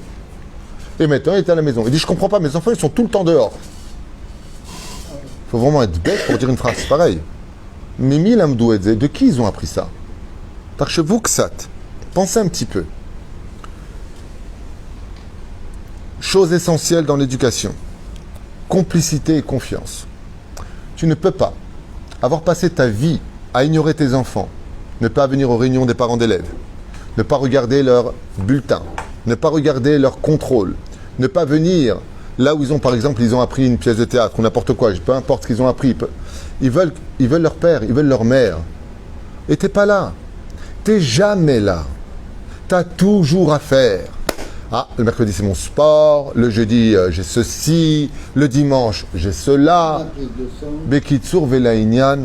Et maintenant, il est à la maison. Il dit, je ne comprends pas, mes enfants, ils sont tout le temps dehors. Il faut vraiment être bête pour dire une phrase pareille. Mimi Lamdouedze, de qui ils ont appris ça? Tarchevou Ksat. Pensez un petit peu. Chose essentielle dans l'éducation. Complicité et confiance. Tu ne peux pas avoir passé ta vie à ignorer tes enfants, ne pas venir aux réunions des parents d'élèves, ne pas regarder leurs bulletins, ne pas regarder leur contrôle, ne pas venir là où ils ont, par exemple, ils ont appris une pièce de théâtre ou n'importe quoi, peu importe ce qu'ils ont appris. Ils veulent leur père, ils veulent leur mère. Et t'es pas là. T'es jamais là. T'as toujours à faire. Ah, le mercredi c'est mon sport, le jeudi j'ai ceci, le dimanche j'ai cela. Bekitsur Velaïnian,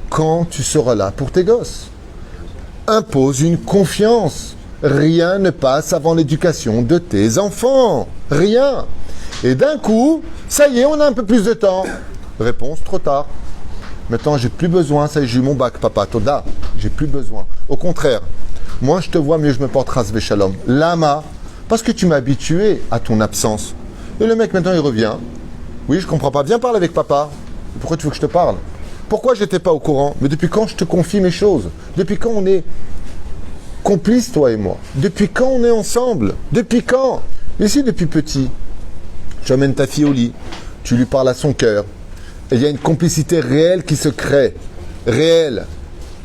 quand tu seras là pour tes gosses. Impose une confiance. Rien ne passe avant l'éducation de tes enfants. Rien. Et d'un coup, ça y est, on a un peu plus de temps. Réponse, trop tard. Maintenant, j'ai plus besoin, ça y est, j'ai eu mon bac, papa, Toda, j'ai plus besoin. Au contraire, moi je te vois, mieux je me porte Ras Veshalom. Lama, parce que tu m'as habitué à ton absence. Et le mec, maintenant, il revient. Oui, je comprends pas, viens parler avec papa. Pourquoi tu veux que je te parle? Pourquoi j'étais pas au courant? Mais depuis quand je te confie mes choses? Depuis quand on est complices, toi et moi? Depuis quand on est ensemble? Depuis quand? Ici, depuis petit. Tu amènes ta fille au lit, tu lui parles à son cœur, et il y a une complicité réelle qui se crée, réelle.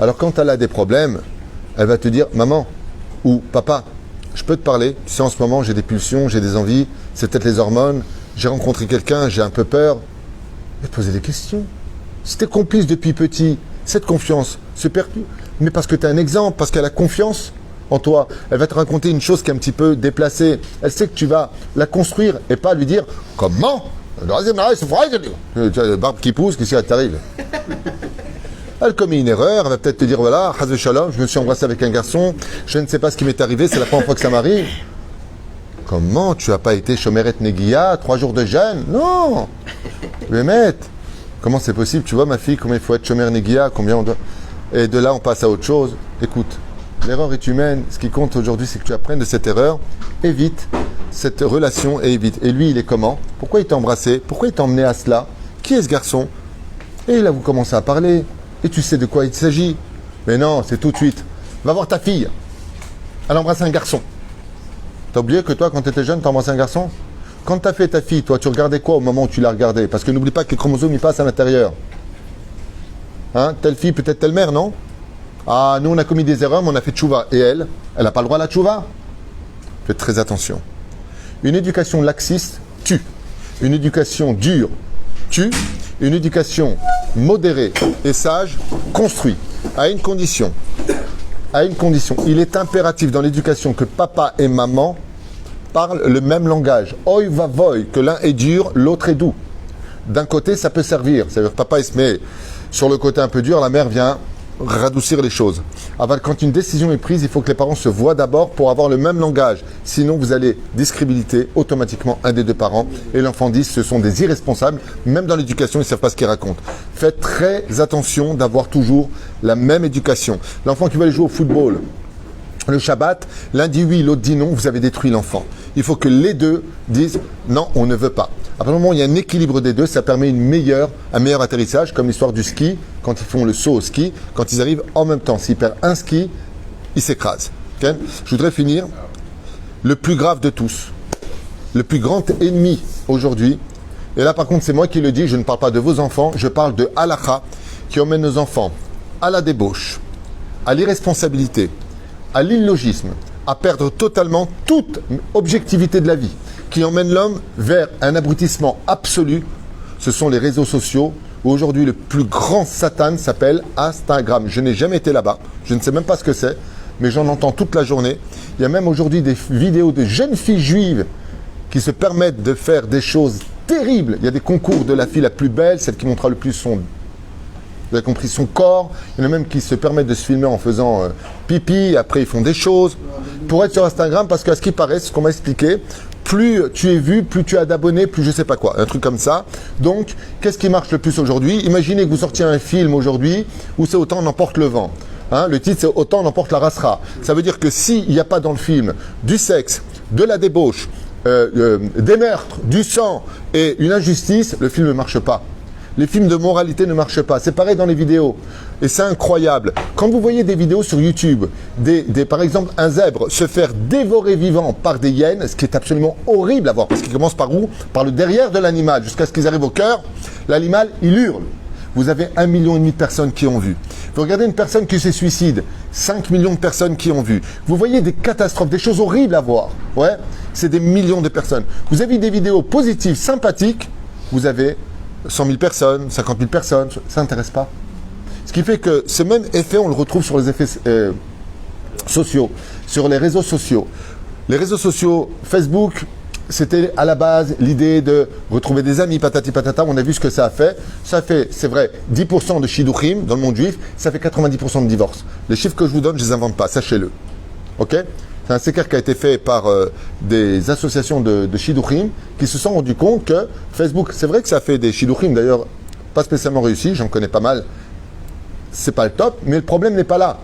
Alors quand elle a des problèmes, elle va te dire, maman ou papa, je peux te parler, tu sais en ce moment j'ai des pulsions, j'ai des envies, c'est peut-être les hormones, j'ai rencontré quelqu'un, j'ai un peu peur. Et poser des questions. Si tu es complice depuis petit, cette confiance se perd plus. Mais parce que tu as un exemple, parce qu'elle a confiance en toi. Elle va te raconter une chose qui est un petit peu déplacée. Elle sait que tu vas la construire et pas lui dire « Comment ?» Tu as la barbe qui pousse, qu'est-ce qui t'arrive? Elle commet une erreur, elle va peut-être te dire « Voilà, Chaz Shalom, je me suis embrassé avec un garçon, je ne sais pas ce qui m'est arrivé, c'est la première fois que ça m'arrive. » Comment? Tu n'as pas été Shomeret Negia, 3 jours de jeûne? Non. Bémet. Comment c'est possible? Tu vois ma fille, combien il faut être Shomer Negia, combien on doit... Et de là, on passe à autre chose. Écoute, l'erreur est humaine. Ce qui compte aujourd'hui, c'est que tu apprennes de cette erreur. Évite cette relation et évite. Et lui, il est comment? Pourquoi il t'a embrassé? Pourquoi il t'a emmené à cela? Qui est ce garçon? Et là, vous commencez à parler. Et tu sais de quoi il s'agit. Mais non, c'est tout de suite. Va voir ta fille. Elle embrasse un garçon. T'as oublié que toi, quand tu étais jeune, t'as embrassé un garçon? Quand t'as fait ta fille, toi, tu regardais quoi au moment où tu l'as regardée? Parce que n'oublie pas que les chromosomes, ils passent à l'intérieur. Hein? Telle fille, peut-être telle mère, non? Ah, nous, on a commis des erreurs, mais on a fait tchouva. Et elle n'a pas le droit à la tchouva? Faites très attention. Une éducation laxiste tue. Une éducation dure tue. Une éducation modérée et sage construit. À une condition. à une condition. Il est impératif dans l'éducation que papa et maman parlent le même langage. Oi va voy, que l'un est dur, l'autre est doux. D'un côté, ça peut servir. C'est-à-dire que papa, il se met sur le côté un peu dur, la mère vient radoucir les choses. Quand une décision est prise, il faut que les parents se voient d'abord pour avoir le même langage. Sinon, vous allez discréditer automatiquement un des deux parents. Et l'enfant dit, ce sont des irresponsables. Même dans l'éducation, ils ne savent pas ce qu'ils racontent. Faites très attention d'avoir toujours la même éducation. L'enfant qui veut aller jouer au football, le Shabbat, l'un dit oui, l'autre dit non, vous avez détruit l'enfant. Il faut que les deux disent non, on ne veut pas. À partir du moment où il y a un équilibre des deux, ça permet un meilleur atterrissage, comme l'histoire du ski, quand ils font le saut au ski, quand ils arrivent en même temps. S'ils perdent un ski, ils s'écrasent. Okay? Je voudrais finir. Le plus grave de tous, le plus grand ennemi aujourd'hui, et là par contre c'est moi qui le dis, je ne parle pas de vos enfants, je parle de halakha qui emmène nos enfants à la débauche, à l'irresponsabilité, à l'illogisme, à perdre totalement toute objectivité de la vie, qui emmène l'homme vers un abrutissement absolu. Ce sont les réseaux sociaux, où aujourd'hui le plus grand Satan s'appelle Instagram. Je n'ai jamais été là-bas, je ne sais même pas ce que c'est, mais j'en entends toute la journée. Il y a même aujourd'hui des vidéos de jeunes filles juives qui se permettent de faire des choses terribles. Il y a des concours de la fille la plus belle, celle qui montrera le plus son... Vous avez compris, son corps. Il y en a même qui se permettent de se filmer en faisant pipi. Après, ils font des choses pour être sur Instagram, parce qu'à ce qui paraît, ce qu'on m'a expliqué, plus tu es vu, plus tu as d'abonnés, plus je sais pas quoi. Un truc comme ça. Donc, qu'est-ce qui marche le plus aujourd'hui? Imaginez que vous sortiez un film aujourd'hui où c'est Autant n'emporte le vent. Hein, le titre, c'est Autant n'emporte la racera. Ça veut dire que s'il n'y a pas dans le film du sexe, de la débauche, des meurtres, du sang et une injustice, le film ne marche pas. Les films de moralité ne marchent pas. C'est pareil dans les vidéos. Et c'est incroyable. Quand vous voyez des vidéos sur YouTube, par exemple, un zèbre se faire dévorer vivant par des hyènes, ce qui est absolument horrible à voir, parce qu'il commence par où? Par le derrière de l'animal, jusqu'à ce qu'ils arrivent au cœur. L'animal, il hurle. Vous avez 1,5 million de personnes qui ont vu. Vous regardez une personne qui se suicide, 5 millions de personnes qui ont vu. Vous voyez des catastrophes, des choses horribles à voir. Ouais, c'est des millions de personnes. Vous avez des vidéos positives, sympathiques, vous avez 100 000 personnes, 50 000 personnes, ça n'intéresse pas. Ce qui fait que ce même effet, on le retrouve sur les effets sociaux, sur les réseaux sociaux. Les réseaux sociaux, Facebook, c'était à la base l'idée de retrouver des amis, patati patata. On a vu ce que ça a fait. Ça fait, c'est vrai, 10% de shidduchim dans le monde juif, ça fait 90% de divorces. Les chiffres que je vous donne, je ne les invente pas, sachez-le. Ok? C'est un séquer qui a été fait par des associations de shidduchim qui se sont rendus compte que Facebook, c'est vrai que ça fait des shidduchim, d'ailleurs pas spécialement réussis, j'en connais pas mal, c'est pas le top, mais le problème n'est pas là.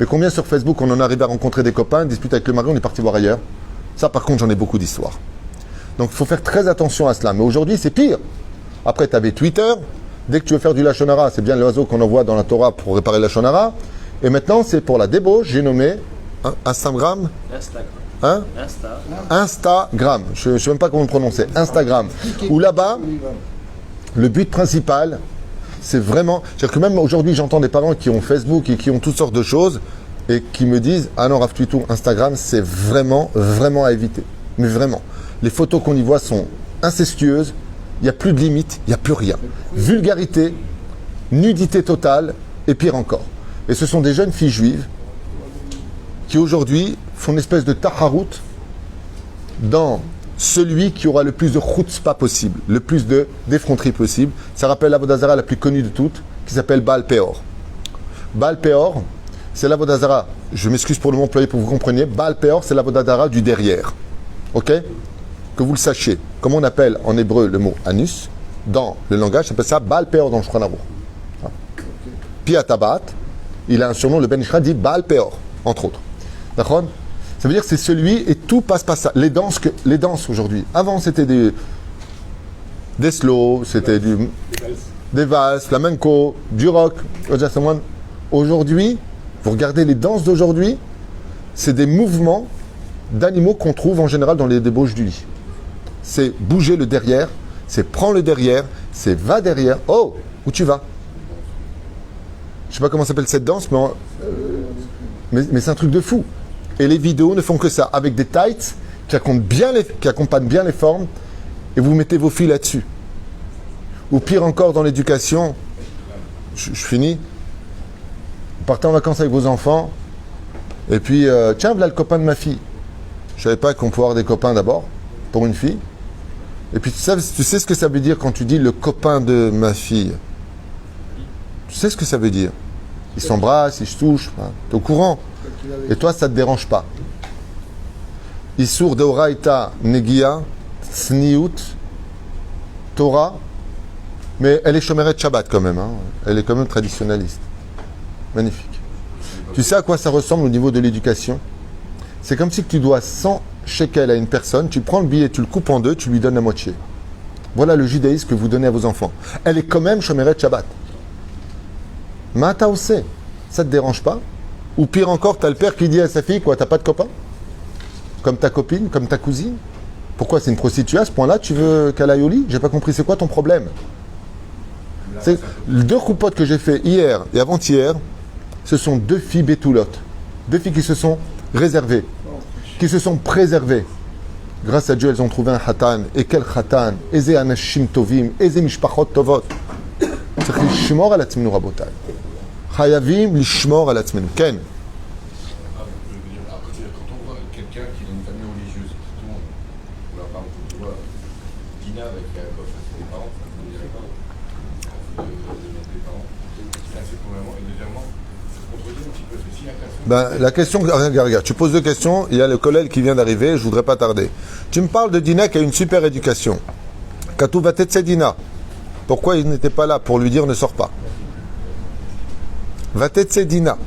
Mais combien sur Facebook on en arrive à rencontrer des copains, discuter avec le mari, on est parti voir ailleurs. Ça par contre j'en ai beaucoup d'histoires. Donc il faut faire très attention à cela. Mais aujourd'hui c'est pire. Après tu avais Twitter, dès que tu veux faire du Lashon Hara, c'est bien l'oiseau qu'on envoie dans la Torah pour réparer le Lashon Hara. Et maintenant c'est pour la débauche, j'ai nommé Instagram. Hein? Instagram. Je ne sais même pas comment le prononcer. Instagram. Où là-bas, le but principal, c'est vraiment... C'est-à-dire que même aujourd'hui, j'entends des parents qui ont Facebook et qui ont toutes sortes de choses et qui me disent « Ah non, Rav Tuitou, Instagram, c'est vraiment, vraiment à éviter. » Mais vraiment. Les photos qu'on y voit sont incestueuses. Il n'y a plus de limite. Il n'y a plus rien. Vulgarité, nudité totale et pire encore. Et ce sont des jeunes filles juives qui aujourd'hui font une espèce de taharout dans celui qui aura le plus de chutzpah possible, le plus d'effronterie possible. Ça rappelle l'Avodah Zara la plus connue de toutes, qui s'appelle Baal Peor. Baal Peor, c'est l'Avodah Zara, je m'excuse pour le mot employé pour que vous compreniez, Baal Peor, c'est l'Avodah Zara du derrière. Ok? Que vous le sachiez. Comme on appelle en hébreu le mot anus, dans le langage, ça s'appelle ça Baal Peor dans le Shulchan Aruch. Pi Atabat, il a un surnom, le Ben Ishra dit Baal Peor, entre autres. D'accord? Ça veut dire que c'est celui, et tout passe par ça. Les danses aujourd'hui. Avant, c'était des slow, c'était des valses, flamenco, du rock. Aujourd'hui, vous regardez les danses d'aujourd'hui, c'est des mouvements d'animaux qu'on trouve en général dans les débauches du lit. C'est bouger le derrière, c'est prendre le derrière, c'est va derrière. Oh, où tu vas? Je ne sais pas comment s'appelle cette danse, mais c'est un truc de fou. Et les vidéos ne font que ça, avec des tights qui accompagnent bien les formes, et vous mettez vos filles là-dessus. Ou pire encore dans l'éducation, je finis, vous partez en vacances avec vos enfants, Et puis, tiens, voilà le copain de ma fille. Je savais pas qu'on pouvait avoir des copains d'abord, pour une fille. Et puis, tu sais ce que ça veut dire quand tu dis le copain de ma fille? Tu sais ce que ça veut dire? Ils s'embrassent, ils se touchent, hein. Tu es au courant. Et toi, ça ne te dérange pas. Issour deoraita negia, tsniout, Torah, mais elle est chomeret Shabbat quand même. Hein. Elle est quand même traditionnaliste. Magnifique. Tu sais à quoi ça ressemble au niveau de l'éducation? C'est comme si tu dois 100 shekels à une personne, tu prends le billet, tu le coupes en deux, tu lui donnes la moitié. Voilà le judaïsme que vous donnez à vos enfants. Elle est quand même chomeret Shabbat. Mata aussi, ça te dérange pas? Ou pire encore, tu as le père qui dit à sa fille, quoi, t'as pas de copain? Comme ta copine, comme ta cousine? Pourquoi c'est une prostituée à ce point-là? Tu veux qu'elle aille au lit? J'ai pas compris, c'est quoi ton problème? C'est deux coupotes que j'ai fait hier et avant-hier, ce sont deux filles bétoulottes. Deux filles qui se sont réservées, qui se sont préservées. Grâce à Dieu, elles ont trouvé un khatan. Et quel khatan? Eze anashim tovim, eze mishpachot tovot. C'est lishmor al atzmenu rabotai. Chayavim lishmor al atzmenu. Ken. Quand on voit quelqu'un qui est dans une famille religieuse, tout le monde, ou là, par exemple, tu vois, Dina avec Yaakov, c'est des parents, ça veut dire les parents. Des parents. C'est assez probablement. Et deuxièmement, ça contredit un petit peu. Si la personne. La question, regarde, tu poses deux questions, il y a le collègue qui vient d'arriver, je voudrais pas tarder. Tu me parles de Dina qui a une super éducation. Katou va tetse Dina. Pourquoi il n'était pas là pour lui dire ne sors pas? Va tetse Dina.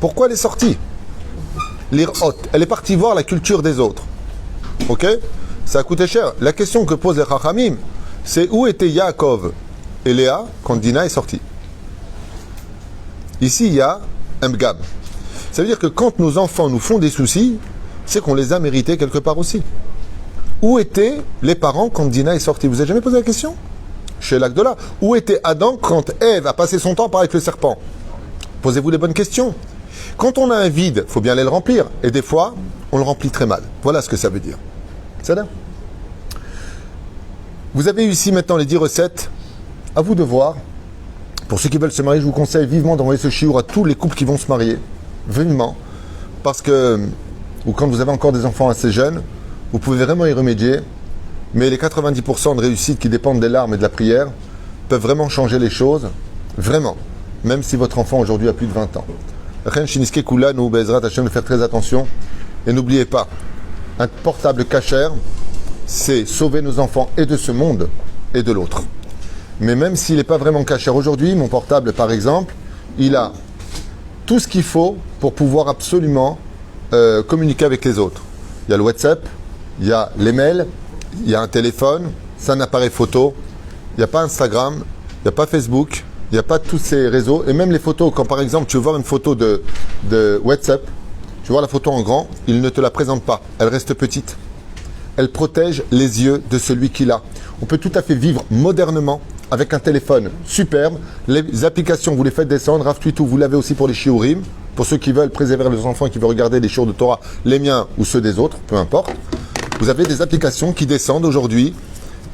Pourquoi elle est sortie? L'irhot. Elle est partie voir la culture des autres. Ok? Ça a coûté cher. La question que posent les Chachamim, c'est où était Yaakov et Léa quand Dina est sortie? Ici, il y a un bgam. Ça veut dire que quand nos enfants nous font des soucis, c'est qu'on les a mérités quelque part aussi. Où étaient les parents quand Dina est sortie? Vous avez jamais posé la question? Chez l'Agdola. Où était Adam quand Ève a passé son temps par avec le serpent? Posez-vous les bonnes questions. Quand on a un vide, il faut bien aller le remplir. Et des fois, on le remplit très mal. Voilà ce que ça veut dire. C'est là. Vous avez ici maintenant les 10 recettes. À vous de voir. Pour ceux qui veulent se marier, je vous conseille vivement d'envoyer ce chiour à tous les couples qui vont se marier. Vivement. Parce que, ou quand vous avez encore des enfants assez jeunes, vous pouvez vraiment y remédier. Mais les 90% de réussite qui dépendent des larmes et de la prière peuvent vraiment changer les choses. Vraiment. Même si votre enfant aujourd'hui a plus de 20 ans. Chen Shiniske Kula, nous, Bezrat Hashem, de faire très attention. Et n'oubliez pas, un portable cachère, c'est sauver nos enfants et de ce monde et de l'autre. Mais même s'il n'est pas vraiment cachère aujourd'hui, mon portable par exemple, il a tout ce qu'il faut pour pouvoir absolument communiquer avec les autres. Il y a le WhatsApp, il y a les mails, il y a un téléphone, c'est un appareil photo, il n'y a pas Instagram, il n'y a pas Facebook, il n'y a pas tous ces réseaux. Et même les photos, quand par exemple tu veux voir une photo de WhatsApp, tu vois la photo en grand, il ne te la présente pas, elle reste petite. Elle protège les yeux de celui qui l'a. On peut tout à fait vivre modernement avec un téléphone superbe. Les applications, vous les faites descendre. Rav Twitou, vous l'avez aussi pour les shiurim. Pour ceux qui veulent préserver les enfants et qui veulent regarder les shiurs de Torah, les miens ou ceux des autres, peu importe. Vous avez des applications qui descendent aujourd'hui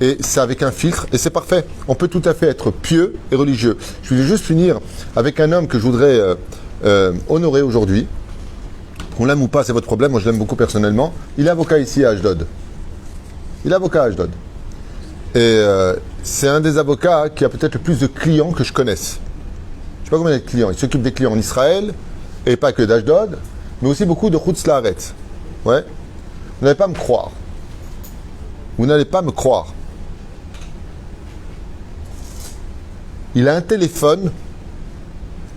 et c'est avec un filtre et c'est parfait. On peut tout à fait être pieux et religieux. Je voulais juste finir avec un homme que je voudrais honorer aujourd'hui. Qu'on l'aime ou pas, c'est votre problème. Moi, je l'aime beaucoup personnellement. Il est avocat ici à Ashdod. Il est avocat à Ashdod. Et c'est un des avocats qui a peut-être le plus de clients que je connaisse. Je ne sais pas combien il y a de clients. Il s'occupe des clients en Israël, et pas que d'Ashdod, mais aussi beaucoup de Chutz Laaretz. Ouais. Vous n'allez pas me croire. Vous n'allez pas me croire. Il a un téléphone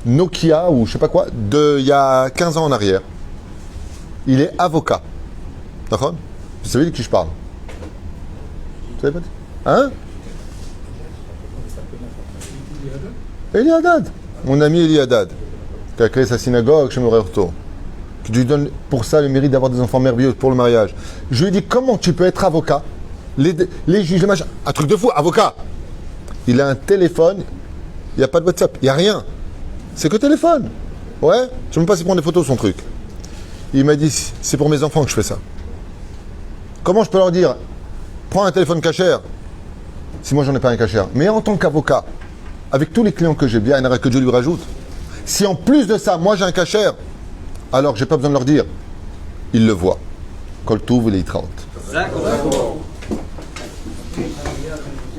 Nokia ou je sais pas quoi, il y a 15 ans en arrière. Il est avocat. D'accord? Vous savez de qui je parle? Vous savez pas? Hein? Eli Haddad. Mon ami Eli Haddad, qui a créé sa synagogue chez Morerto, qui lui donne pour ça le mérite d'avoir des enfants merveilleux pour le mariage. Je lui ai dit, comment tu peux être avocat? Les juges, les machins, un truc de fou, avocat. Il a un téléphone, il n'y a pas de WhatsApp, il n'y a rien. C'est que téléphone. Ouais, je ne sais même pas s'il prend des photos son truc. Il m'a dit, c'est pour mes enfants que je fais ça. Comment je peux leur dire, prends un téléphone cachère, si moi j'en ai pas un cachère. Mais en tant qu'avocat, avec tous les clients que j'ai, bien, il n'y en a que Dieu lui rajoute. Si en plus de ça, moi j'ai un cachère, alors que j'ai pas besoin de leur dire. Ils le voient. Kol Tuv Leitraot. D'accord.